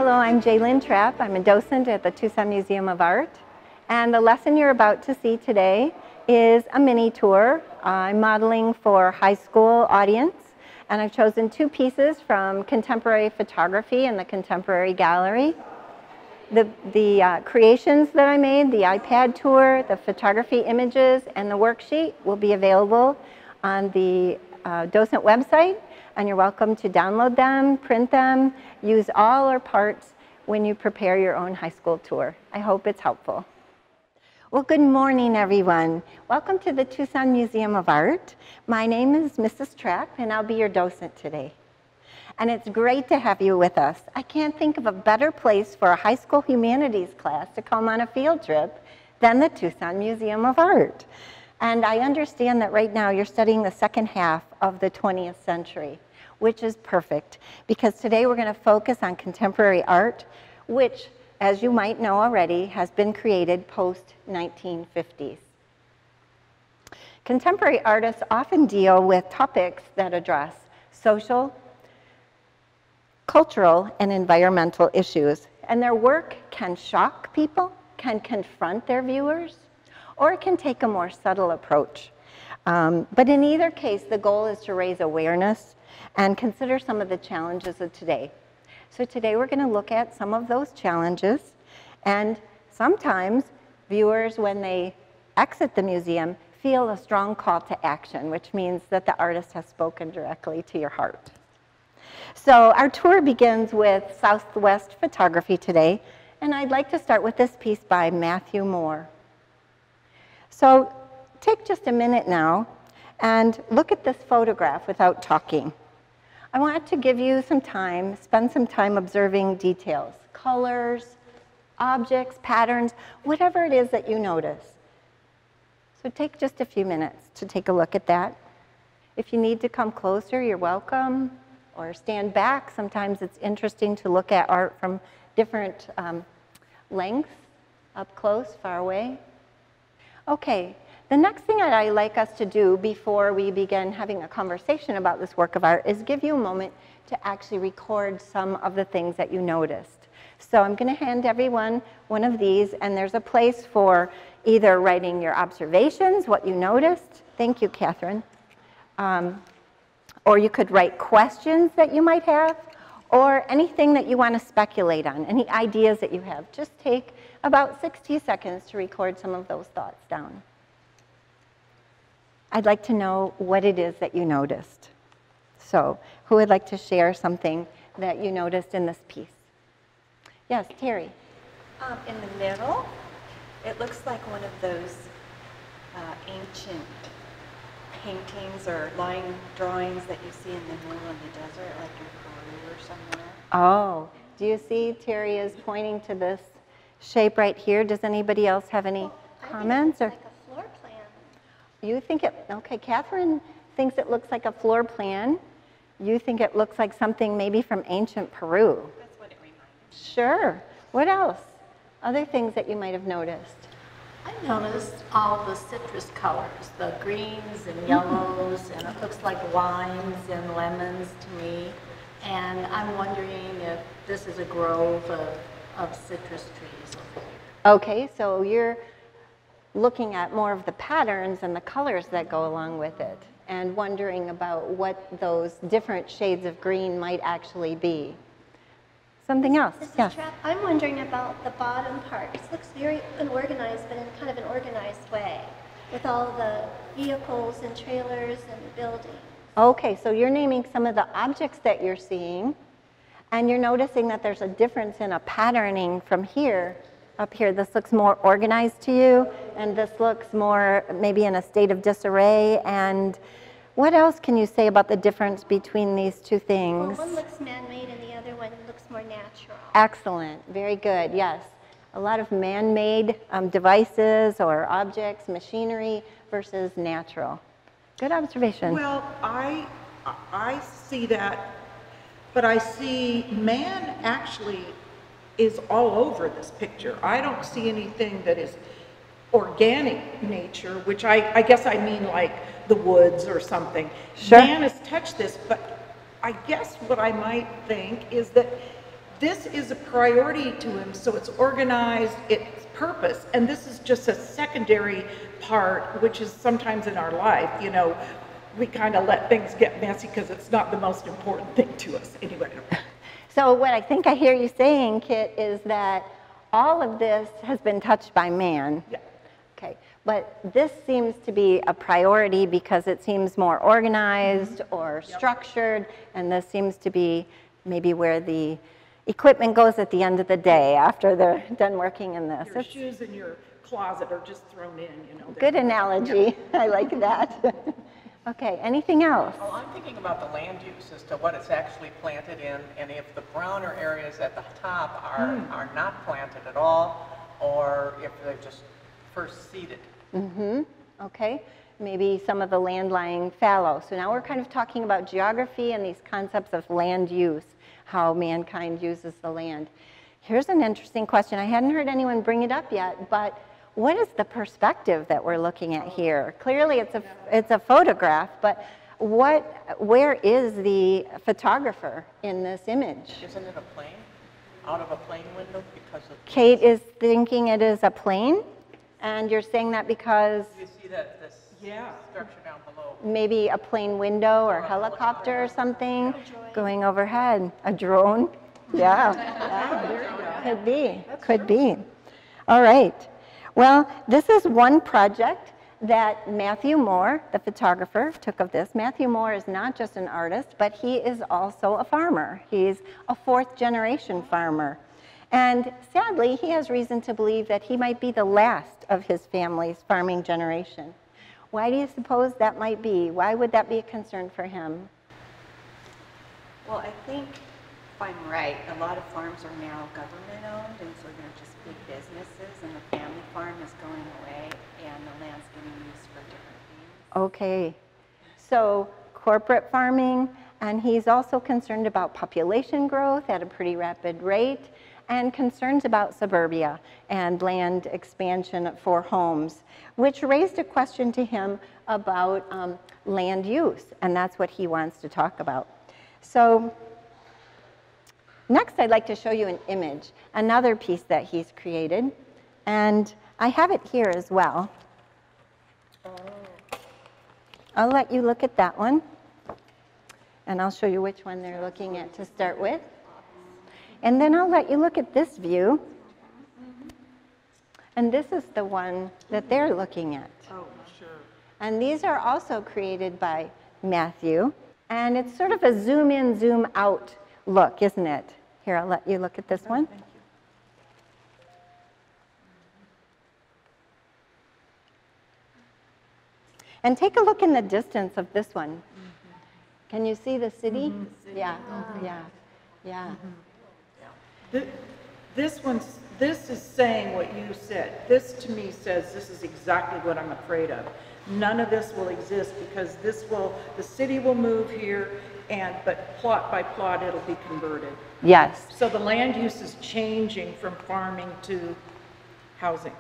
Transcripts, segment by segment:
Hello, I'm Lynn Trapp. I'm a docent at the Tucson Museum of Art. And the lesson you're about to see today is a mini tour. I'm modeling for high school audience, and I've chosen two pieces from contemporary photography in the Contemporary Gallery. The creations that I made, the iPad tour, the photography images, and the worksheet will be available on the docent website, and you're welcome to download them, print them, use all or parts when you prepare your own high school tour. I hope it's helpful. Well, good morning, everyone. Welcome to the Tucson Museum of Art. My name is Mrs. Trapp, and I'll be your docent today. And it's great to have you with us. I can't think of a better place for a high school humanities class to come on a field trip than the Tucson Museum of Art. And I understand that right now you're studying the second half of the 20th century, which is perfect, because today we're going to focus on contemporary art, which, as you might know already, has been created post-1950s. Contemporary artists often deal with topics that address social, cultural, and environmental issues, and their work can shock people, can confront their viewers, or it can take a more subtle approach. But in either case, the goal is to raise awareness and consider some of the challenges of today. So today we're going to look at some of those challenges, and sometimes viewers, when they exit the museum, feel a strong call to action, which means that the artist has spoken directly to your heart. So our tour begins with Southwest photography today, and I'd like to start with this piece by Matthew Moore. So take just a minute now and look at this photograph without talking. I want to give you some time, spend some time observing details, colors, objects, patterns, whatever it is that you notice. So take just a few minutes to take a look at that. If you need to come closer, you're welcome, or stand back. Sometimes it's interesting to look at art from different lengths, up close, far away. Okay, the next thing that I'd like us to do before we begin having a conversation about this work of art is give you a moment to actually record some of the things that you noticed. So I'm going to hand everyone one of these, and there's a place for either writing your observations, what you noticed. Thank you, Catherine. Or you could write questions that you might have, or anything that you want to speculate on, any ideas that you have. Just take about 60 seconds to record some of those thoughts down. I'd like to know what it is that you noticed. So, who would like to share something that you noticed in this piece? Yes, Terry. In the middle, it looks like one of those ancient paintings or line drawings that you see in the middle of the desert, like in Peru or somewhere. Oh, do you see Terry is pointing to this shape right here? Does anybody else have any comments? I think it looks like a floor plan. You think it, okay, Catherine thinks it looks like a floor plan. You think it looks like something maybe from ancient Peru. That's what it reminds me. Sure. What else? Other things that you might have noticed? I noticed all the citrus colors, the greens and yellows, and it looks like limes and lemons to me. And I'm wondering if this is a grove of citrus trees over here. Okay, so you're looking at more of the patterns and the colors that go along with it, and wondering about what those different shades of green might actually be. Something else? Mrs. Trapp, I'm wondering about the bottom part. It looks very unorganized, but in kind of an organized way, with all the vehicles and trailers and buildings. Okay, so you're naming some of the objects that you're seeing, and you're noticing that there's a difference in a patterning from here. Up here, this looks more organized to you, and this looks more maybe in a state of disarray. And what else can you say about the difference between these two things? Well, one looks man-made and the other one looks more natural. Excellent, very good, yes. A lot of man-made devices or objects, machinery versus natural. Good observation. Well, I see that, but I see man actually is all over this picture. I don't see anything that is organic nature, which I guess I mean like the woods or something. Sure. Man has touched this, but I guess what I might think is that this is a priority to him, so it's organized, it's purpose, and this is just a secondary part, which is sometimes in our life, you know, we kind of let things get messy because it's not the most important thing to us. Anyway. So what I think I hear you saying, Kit, is that all of this has been touched by man. Yeah. Okay, but this seems to be a priority because it seems more organized or structured, and this seems to be maybe where the equipment goes at the end of the day after they're done working in this. Your shoes in your closet are just thrown in, you know. Good analogy. I like that. Okay, anything else? Well, I'm thinking about the land use as to what it's actually planted in, and if the browner areas at the top are not planted at all, or if they're just first seeded. Okay, maybe some of the land lying fallow. So now we're kind of talking about geography and these concepts of land use, how mankind uses the land. Here's an interesting question. I hadn't heard anyone bring it up yet, but what is the perspective that we're looking at here? Clearly it's a photograph, but where is the photographer in this image? Isn't it a plane? Out of a plane window because of... Kate is thinking it is a plane, and you're saying that because You see that this structure down below. maybe a plane window or helicopter or something going overhead. A drone? Yeah. Could be. Could be. All right. Well, this is one project that Matthew Moore, the photographer, took of this. Matthew Moore is not just an artist, but he is also a farmer. He's a fourth-generation farmer. And sadly, he has reason to believe that he might be the last of his family's farming generation. Why do you suppose that might be? Why would that be a concern for him? Well, I think, if I'm right, a lot of farms are now government-owned, and so they're just big businesses, and the family farm is going away, and the land's getting used for different things. Okay, so corporate farming, and he's also concerned about population growth at a pretty rapid rate, and concerns about suburbia and land expansion for homes, which raised a question to him about land use, and that's what he wants to talk about. So next I'd like to show you an image, another piece that he's created, and I have it here as well. I'll let you look at that one, and I'll show you which one they're looking at to start with. And then I'll let you look at this view. And this is the one that they're looking at. Oh, sure. And these are also created by Matthew. And it's sort of a zoom in, zoom out look, isn't it? Here, I'll let you look at this one. Thank you. And take a look in the distance of this one. Can you see the city? Yeah, yeah, yeah. This is saying what you said. This to me says this is exactly what I'm afraid of. None of this will exist because the city will move here, but plot by plot it'll be converted. Yes. So the land use is changing from farming to housing.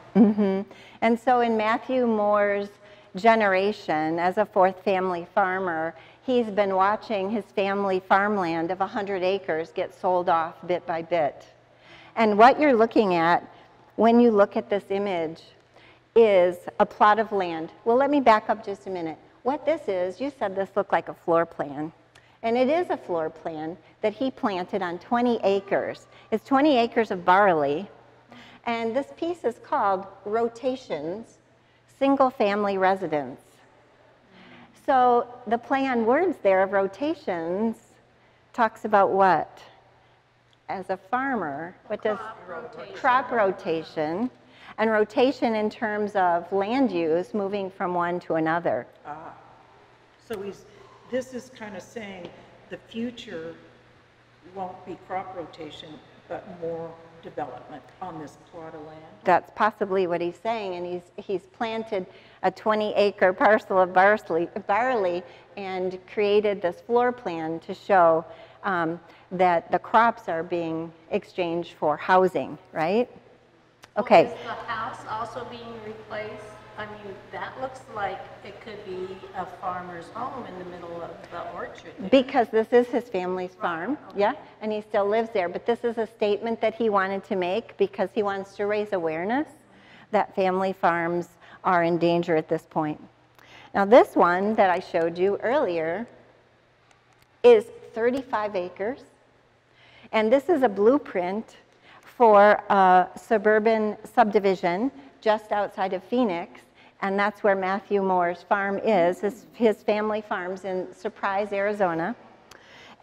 And so in Matthew Moore's generation, as a fourth family farmer, he's been watching his family farmland of 100 acres get sold off bit by bit. And what you're looking at when you look at this image is a plot of land. Well, let me back up just a minute. What this is, you said this looked like a floor plan. And it is a floor plan that he planted on 20 acres. It's 20 acres of barley. And this piece is called Rotations, Single Family Residence. So the play on words there of rotations talks about what? As a farmer, what does crop rotation, and rotation in terms of land use, moving from one to another. So this is kind of saying the future won't be crop rotation, but more development on this plot of land. That's possibly what he's saying, and he's planted a 20-acre parcel of barley and created this floor plan to show that the crops are being exchanged for housing, right? Okay. Well, is the house also being replaced? I mean, that looks like it could be a farmer's home in the middle of the orchard there. Because this is his family's farm, okay. yeah, and he still lives there. But this is a statement that he wanted to make because he wants to raise awareness that family farms are in danger at this point. Now this one that I showed you earlier is 35 acres, and this is a blueprint for a suburban subdivision just outside of Phoenix, and that's where Matthew Moore's farm is, his family farms in Surprise, Arizona.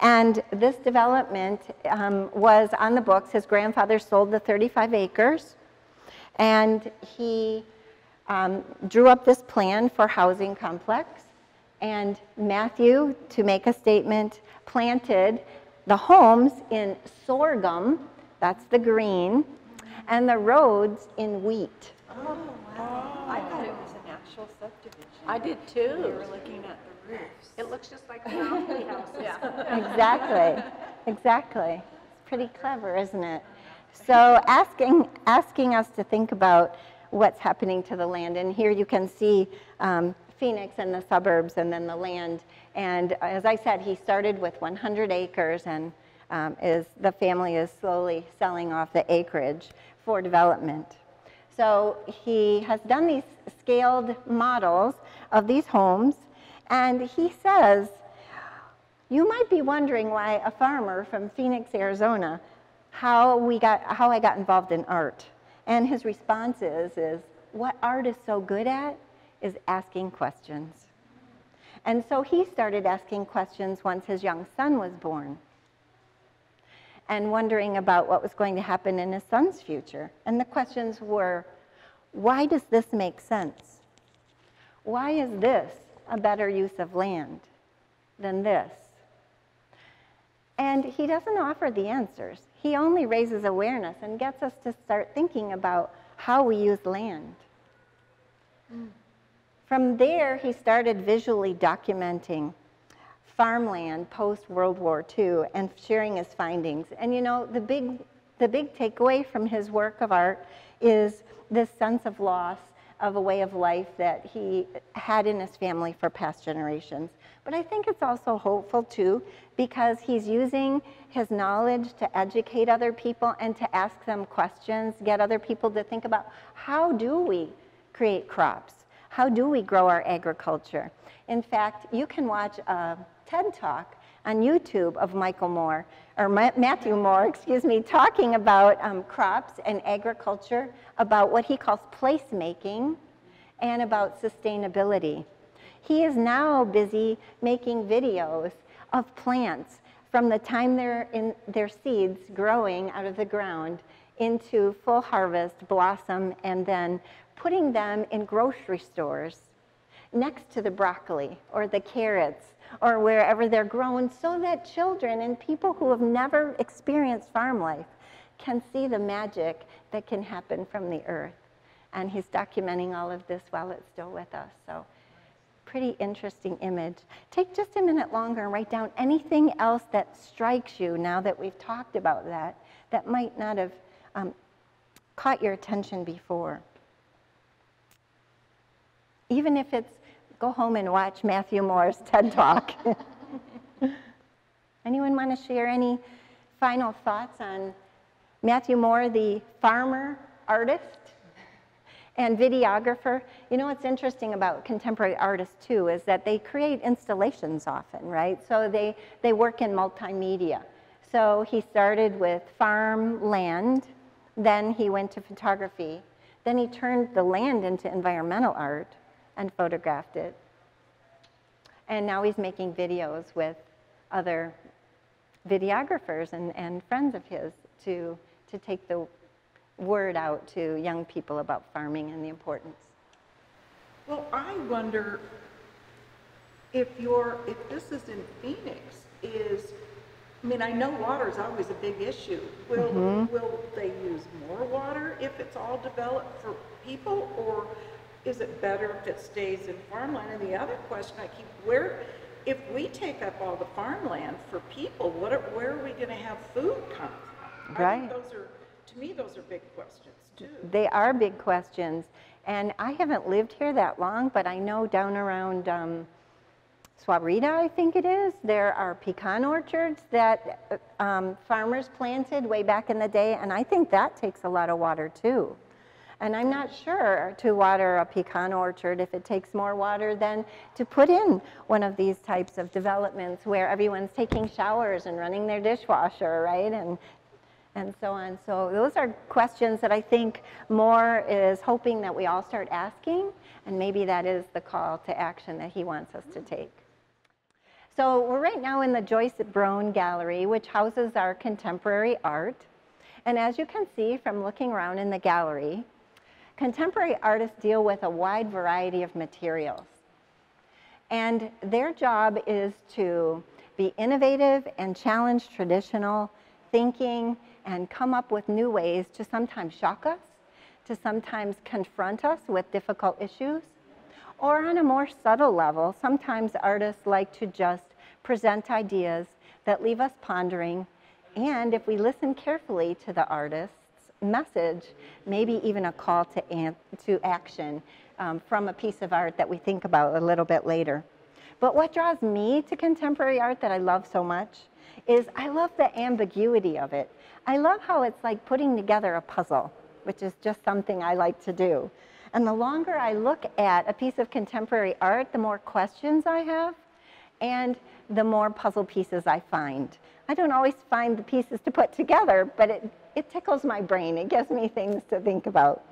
And this development was on the books. His grandfather sold the 35 acres, and he drew up this plan for housing complex. And Matthew, to make a statement, planted the homes in sorghum, that's the green, and the roads in wheat. Oh, wow. I thought it was an actual subdivision. I did We too. were looking at the roofs. It looks just like the Monopoly houses. Exactly, exactly. It's pretty clever, isn't it? So asking us to think about what's happening to the land. And here you can see Phoenix and the suburbs and then the land. And as I said, he started with 100 acres and the family is slowly selling off the acreage for development. So he has done these scaled models of these homes, and he says, you might be wondering why a farmer from Phoenix, Arizona, how I got involved in art. And his response is what art is so good at is asking questions. And so he started asking questions once his young son was born, and wondering about what was going to happen in his son's future. And the questions were, why does this make sense? Why is this a better use of land than this? And he doesn't offer the answers. He only raises awareness and gets us to start thinking about how we use land. From there, he started visually documenting farmland post-World War II and sharing his findings. And you know, the big takeaway from his work of art is this sense of loss of a way of life that he had in his family for past generations. But I think it's also hopeful too, because he's using his knowledge to educate other people and to ask them questions, get other people to think about how do we create crops? How do we grow our agriculture? In fact, you can watch a TED Talk on YouTube of Matthew Moore, talking about crops and agriculture, about what he calls placemaking, and about sustainability. He is now busy making videos of plants from the time they're in their seeds growing out of the ground into full harvest, blossom, and then putting them in grocery stores next to the broccoli or the carrots or wherever they're grown, so that children and people who have never experienced farm life can see the magic that can happen from the earth. And he's documenting all of this while it's still with us. So pretty interesting image. Take just a minute longer and write down anything else that strikes you now that we've talked about that might not have caught your attention before. Even if it's go home and watch Matthew Moore's TED Talk. Anyone want to share any final thoughts on Matthew Moore, the farmer, artist, and videographer? You know what's interesting about contemporary artists too is that they create installations often, right? So they work in multimedia. So he started with farmland, then he went to photography, then he turned the land into environmental art and photographed it. And now he's making videos with other videographers and friends of his to take the word out to young people about farming and the importance. Well, I wonder if this is in Phoenix, I know water is always a big issue. Will they use more water if it's all developed for people, or is it better if it stays in farmland? And the other question I keep, if we take up all the farmland for people, where are we going to have food come from? Right. I think those are to me, those are big questions too. They are big questions. And I haven't lived here that long, but I know down around Swarita, I think it is, there are pecan orchards that farmers planted way back in the day, and I think that takes a lot of water too. And I'm not sure to water a pecan orchard if it takes more water than to put in one of these types of developments where everyone's taking showers and running their dishwasher, right? And so on. So those are questions that I think more is hoping that we all start asking, and maybe that is the call to action that he wants us to take. So we're right now in the Joyce Brown Gallery, which houses our contemporary art. And as you can see from looking around in the gallery, contemporary artists deal with a wide variety of materials. And their job is to be innovative and challenge traditional thinking and come up with new ways to sometimes shock us, to sometimes confront us with difficult issues, or on a more subtle level, sometimes artists like to just present ideas that leave us pondering, and if we listen carefully to the artist's message, maybe even a call to action from a piece of art that we think about a little bit later. But what draws me to contemporary art that I love so much is I love the ambiguity of it. I love how it's like putting together a puzzle, which is just something I like to do. And the longer I look at a piece of contemporary art, the more questions I have and the more puzzle pieces I find. I don't always find the pieces to put together, but it tickles my brain. It gives me things to think about.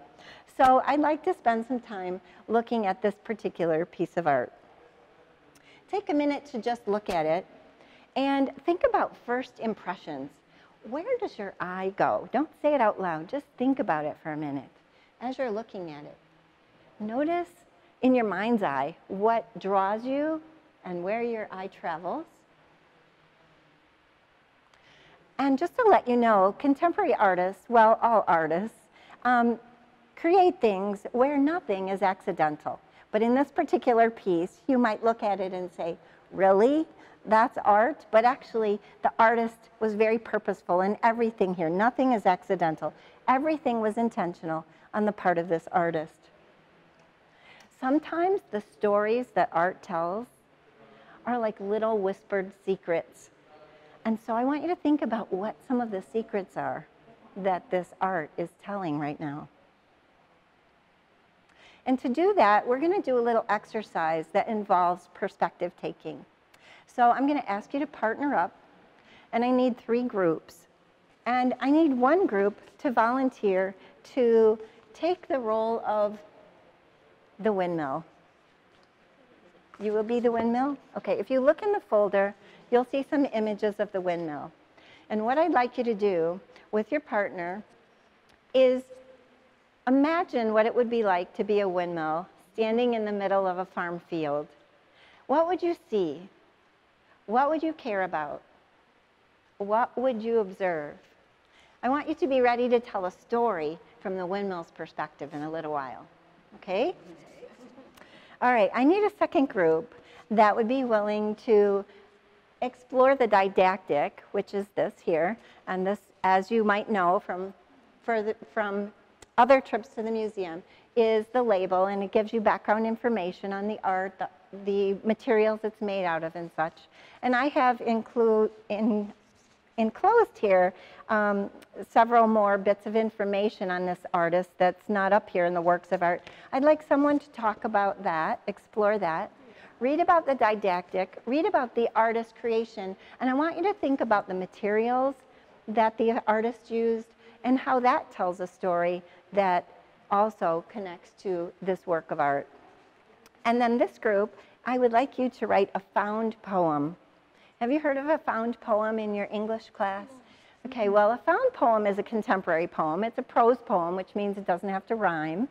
So I'd like to spend some time looking at this particular piece of art. Take a minute to just look at it and think about first impressions. Where does your eye go? Don't say it out loud. Just think about it for a minute as you're looking at it. Notice in your mind's eye what draws you and where your eye travels. And just to let you know, contemporary artists, well, all artists, create things where nothing is accidental. But in this particular piece, you might look at it and say, really? That's art? But actually, the artist was very purposeful in everything here. Nothing is accidental. Everything was intentional on the part of this artist. Sometimes the stories that art tells are like little whispered secrets. And so I want you to think about what some of the secrets are that this art is telling right now. And to do that, we're going to do a little exercise that involves perspective taking. So I'm going to ask you to partner up, and I need 3 groups. And I need one group to volunteer to take the role of the windmill. You will be the windmill? Okay, if you look in the folder, you'll see some images of the windmill. And what I'd like you to do with your partner is imagine what it would be like to be a windmill standing in the middle of a farm field. What would you see? What would you care about? What would you observe? I want you to be ready to tell a story from the windmill's perspective in a little while. Okay? All right, I need a second group that would be willing to explore the didactic, which is this here. And this, as you might know from other trips to the museum, is the label, and it gives you background information on the art, the materials it's made out of and such. And I have enclosed here several more bits of information on this artist that's not up here in the works of art. I'd like someone to talk about that, explore that, read about the didactic, read about the artist's creation, and I want you to think about the materials that the artist used and how that tells a story that also connects to this work of art. And then this group, I would like you to write a found poem. Have you heard of a found poem in your English class? Okay, well, a found poem is a contemporary poem. It's a prose poem, which means it doesn't have to rhyme.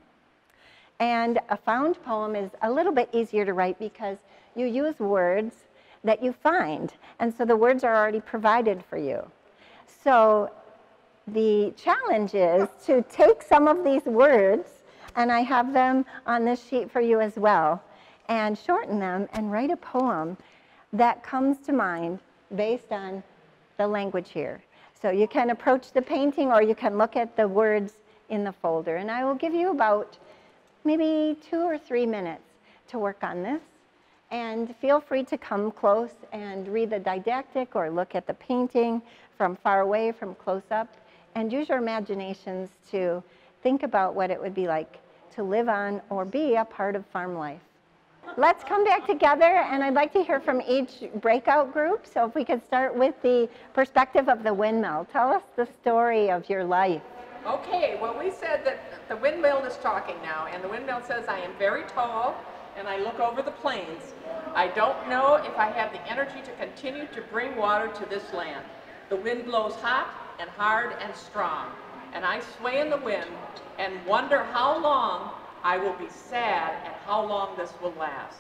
And a found poem is a little bit easier to write because you use words that you find. And so the words are already provided for you. So the challenge is to take some of these words, and I have them on this sheet for you as well, and shorten them and write a poem that comes to mind based on the language here. So you can approach the painting or you can look at the words in the folder. And I will give you about maybe 2 or 3 minutes to work on this. And feel free to come close and read the didactic or look at the painting from far away, from close up, and use your imaginations to think about what it would be like to live on or be a part of farm life. Let's come back together, and I'd like to hear from each breakout group. So if we could start with the perspective of the windmill. Tell us the story of your life. Okay, well, we said that the windmill is talking now, and the windmill says, I am very tall, and I look over the plains. I don't know if I have the energy to continue to bring water to this land. The wind blows hot and hard and strong, and I sway in the wind and wonder how long I will be sad and how long this will last.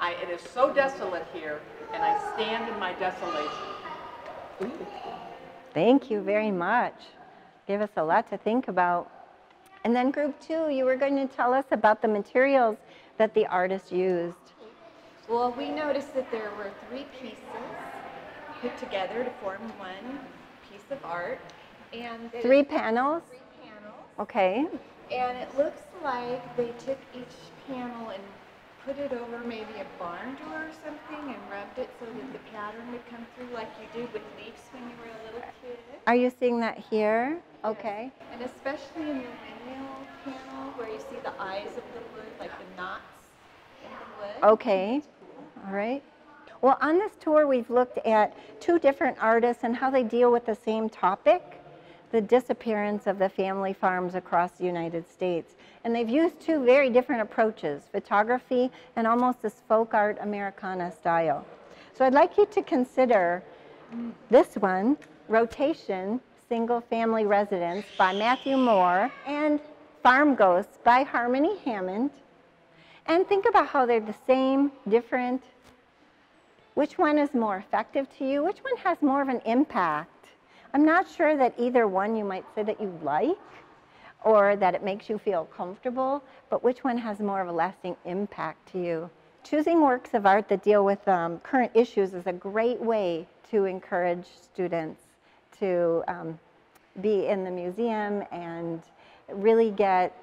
It is so desolate here, and I stand in my desolation. Ooh. Thank you very much. Give us a lot to think about. And then group 2, you were going to tell us about the materials that the artist used. Well, we noticed that there were 3 pieces put together to form one piece of art. And 3 panels? 3 panels. Okay. And it looks like they took each panel and put it over maybe a barn door or something and rubbed it so that the pattern would come through like you do with leaves when you were a little kid. Are you seeing that here? Okay. And especially in the windmill panel where you see the eyes of the wood, like the knots in the wood. Okay. All right. Well, on this tour, we've looked at 2 different artists and how they deal with the same topic, the disappearance of the family farms across the United States. And they've used 2 very different approaches, photography and almost this folk art Americana style. So I'd like you to consider this one, Rotation, Single Family Residence by Matthew Moore, and Farm Ghosts by Harmony Hammond. And think about how they're the same, different. Which one is more effective to you? Which one has more of an impact? I'm not sure that either one you might say that you like or that it makes you feel comfortable, but which one has more of a lasting impact to you? Choosing works of art that deal with current issues is a great way to encourage students to be in the museum and really get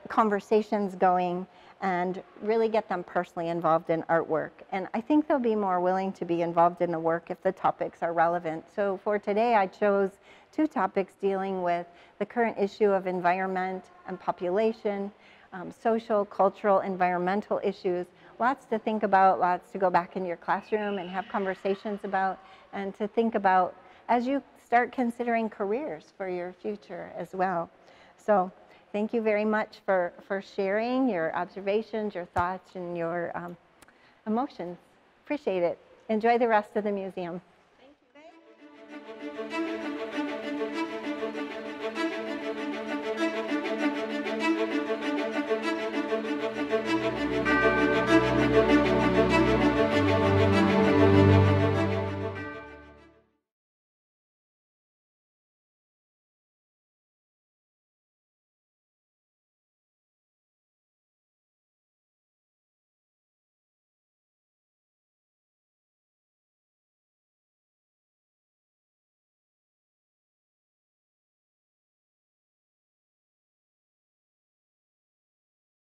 conversations going and really get them personally involved in artwork. And I think they'll be more willing to be involved in the work if the topics are relevant. So for today, I chose 2 topics dealing with the current issue of environment and population, social, cultural, environmental issues. Lots to think about, lots to go back in your classroom and have conversations about, and to think about as you start considering careers for your future as well. So thank you very much for sharing your observations, your thoughts, and your emotions. Appreciate it. Enjoy the rest of the museum.